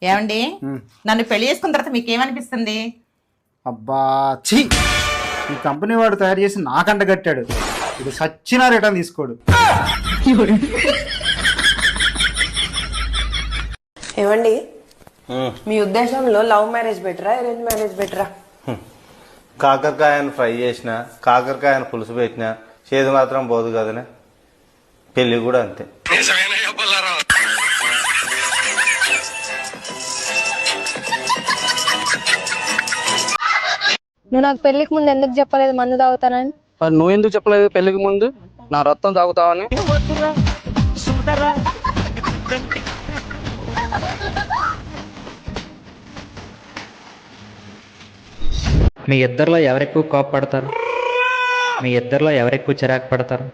ఏమండి నన్ను పెళ్లి చేసుకున్న తర్వాత మీకేమనిపిస్తుంది? అబ్బా ఛీ, ఈ కంపెనీ వాడు తయారు చేసి నాకంట కట్టాడు. ఇది సచ్చినా రిటర్న్ తీసుకోడు. ఏమండి మీ ఉద్దేశంలో లవ్ మ్యారేజ్ బెటరా అరేంజ్ మ్యారేజ్ బెటరా? కాకరకాయను ఫ్రై చేసిన, కాకరకాయను పులుసు పెట్టిన చేదు మాత్రం పోదు కదనే. పెళ్లి కూడా అంతే. నువ్వు నాకు పెళ్లికి ముందు ఎందుకు చెప్పలేదు మందు తాగుతానని? నువ్వు ఎందుకు చెప్పలేదు పెళ్లికి ముందు నా రక్తం తాగుతావని? మీ ఇద్దరిలో ఎవరెక్కువ కోపపడతారు? మీ ఇద్దరిలో ఎవరెక్కువ చిరాకు పడతారు?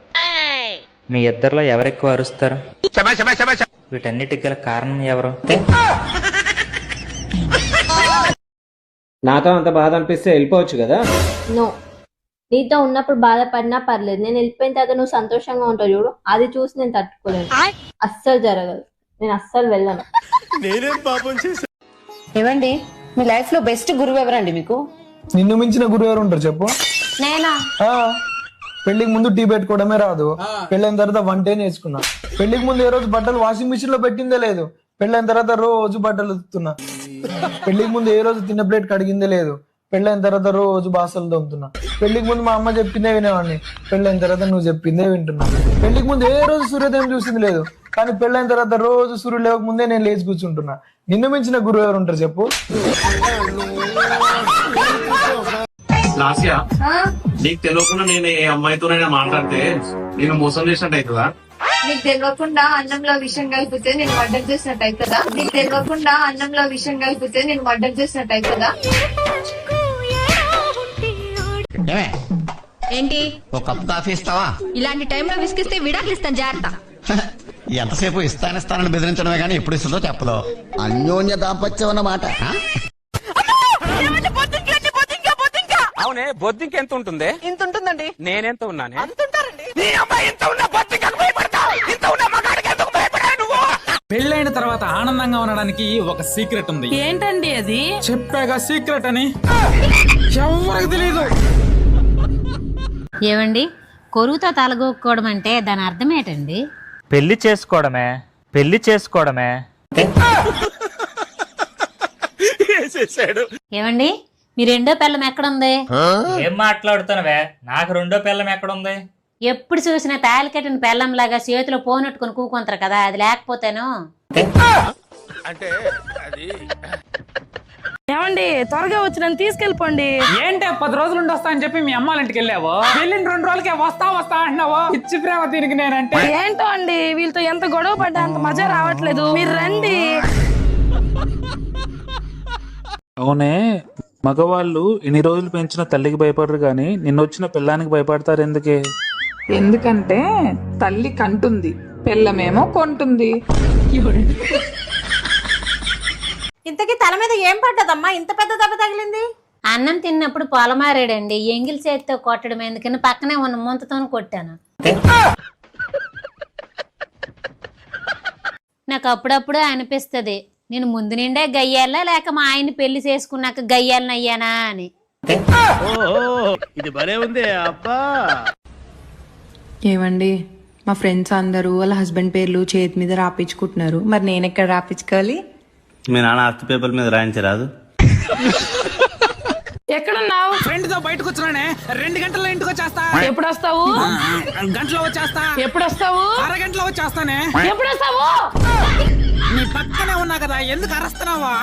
మీ ఇద్దరిలో ఎవరెక్కువ అరుస్తారు? వీటన్నిటికి గల కారణం ఎవరు? నాతో అంత బాధ అనిపిస్తే వెళ్ళిపోవచ్చు కదా. నో, నీతో ఉన్నప్పుడు బాధపడినా పర్లేదు, నేను వెళ్ళిపోయిన తర్వాత నువ్వు సంతోషంగా ఉంటావు చూడు, అది చూసి నేను తట్టుకోలేను. అస్సలు జరగదు, నేను అస్సలు వెళ్ళను. ఏమండి మీ లైఫ్ లో బెస్ట్ గురువు ఎవరండి మీకు? నిన్ను మించిన గురువు ఎవరు ఉంటారు చెప్పు? నేనా? పెళ్లికి ముందు టీ పెట్టుకోవడమే రాదు, పెళ్ళైన తర్వాత వంటే నేర్చుకున్నా. పెళ్లికి ముందు ఏ రోజు బట్టలు వాషింగ్ మిషన్ లో పెట్టిందే లేదు, పెళ్ళైన తర్వాత రోజు బట్టలు ఉతుకుతున్నా. పెళ్లికి ముందు ఏ రోజు తిన్న ప్లేట్ కడిగిందే లేదు, పెళ్ళైన తర్వాత రోజు బాసలు తోముతున్నా. పెళ్లికి ముందు మా అమ్మ చెప్పిందే వినేవాడిని, పెళ్ళైన తర్వాత నువ్వు చెప్పిందే వింటున్నా. పెళ్లికి ముందు ఏ రోజు సూర్యోదయం చూసింది లేదు, కానీ పెళ్ళైన తర్వాత రోజు సూర్యుడు లేవక ముందే నేను లేచి కూర్చుంటున్నా. నిన్ను మించిన గురువు ఎవరు ఉంటారు చెప్పు? లాస్యా, నీకు తెలియకుండా నేను ఏ అమ్మాయితోనైనా మాట్లాడితే నేను మోసం చేసినట్టు అవుతుందా? నీకు తెలియకుండా అన్నంలో విషయం కలిపితే నేను మర్డర్ చేసినట్టు అవుతుందా? నీకు తెలియకుండా అన్నంలో విషయం కలిపితే నేను మర్డర్ చేసినట్టు అవుతుందా? ఏంటి ఒక కప్ కాఫీ ఇస్తావా? ఇలాంటి టైంలో విసిగిస్తే విడాకులు ఇస్తాను, జాగ్రత్త. ఎంతసేపు ఇస్తానని బెదిరించడమే కానీ ఎప్పుడు ఇస్తుందో చెప్పదు. అన్యోన్య దాంపత్యం అన్నమాట. అవునే, బొద్దింక ఎంత ఉంటుంది? ఇంత ఉంటుందండి. నేనెంత ఉన్నానే? పెళ్ళైన తర్వాత ఆనందంగా ఉండడానికి ఒక సీక్రెట్ ఉంది. ఏంటండి అది? చెప్పాగా సీక్రెట్ అని, ఎవరికి తెలియదు. ఏమండి, కొరువుతో తలగొక్కోవడం అంటే దాని అర్థం ఏంటండి? పెళ్లి చేసుకోవడమే, పెళ్లి చేసుకోవడమే. ఏమండి, మీ రెండో పిల్లం ఎక్కడుంది? ఏం మాట్లాడుతున్నావే? నాకు రెండో పిల్లం ఎక్కడుంది? ఎప్పుడు చూసినా తాళి కట్టిన పెళ్ళంలాగా చేతిలో పోనట్టుకుని కూకుంటారు కదా, అది లేకపోతేను. ఏమండి త్వరగా వచ్చి నన్ను తీసుకెళ్ళిపోండి. ఏంటే 10 రోజులు ఉండి వస్తా అని చెప్పి మీ అమ్మాళ్ళ ఇంటికి వెళ్ళావు, వెళ్ళిన 2 రోజులకే వస్తా అంటున్నావు. ఇచ్చి ప్రేమ దీనికి నేనంటే. ఏంటో అండి, వీళ్ళతో ఎంత గొడవ పడ్డా అంత మజా రావట్లేదు, మీరు రండి. అవునే, మగవాళ్ళు ఇన్ని రోజులు పెంచిన తల్లికి భయపడరు గాని నిన్నొచ్చిన పిల్లానికి భయపడతారు ఎందుకే? ఎందుకంటే తల్లి కంటుంది, పిల్లమేమో కొంటుంది. ఇంతకీ తల మీద ఏం పడ్డదమ్మా, ఇంత పెద్ద దెబ్బ తగిలింది? అన్నం తిన్నప్పుడు పొలమారాడండి, ఎంగిల్ చేతితో కొట్టడం ఎందుకని పక్కనే ఉన్న ముంతతో కొట్టాను. నాకు అప్పుడప్పుడు అనిపిస్తుంది, నేను ముందు నిండే గయ్యాలా లేక మా ఆయన పెళ్లి చేసుకున్నాక గయ్యాలని అయ్యానా అని. ఇది భలే ఉంది అబ్బా. ఏమండి, మా ఫ్రెండ్స్ అందరూ వాళ్ళ హస్బెండ్ పేర్లు చేతి మీద రాపించుకుంటున్నారు, మరి నేను ఎక్కడ రాపించుకోవాలి? మీ నాన్న ఆస్తి పేపర్ మీద రాయించరాదు? ఎక్కడున్నావు? ఫ్రెండ్ తో బయటకు వచ్చినానే, 2 గంటల్లో ఇంటికి వచ్చేస్తా. ఎప్పుడు వస్తావు? గంటలో వచ్చేస్తా. ఎప్పుడు వస్తావు? అరగంటలో వచ్చేస్తానే. ఎప్పుడు వస్తావు? నీ పక్కనే ఉన్నా కదా, ఎందుకు అరుస్తున్నావా?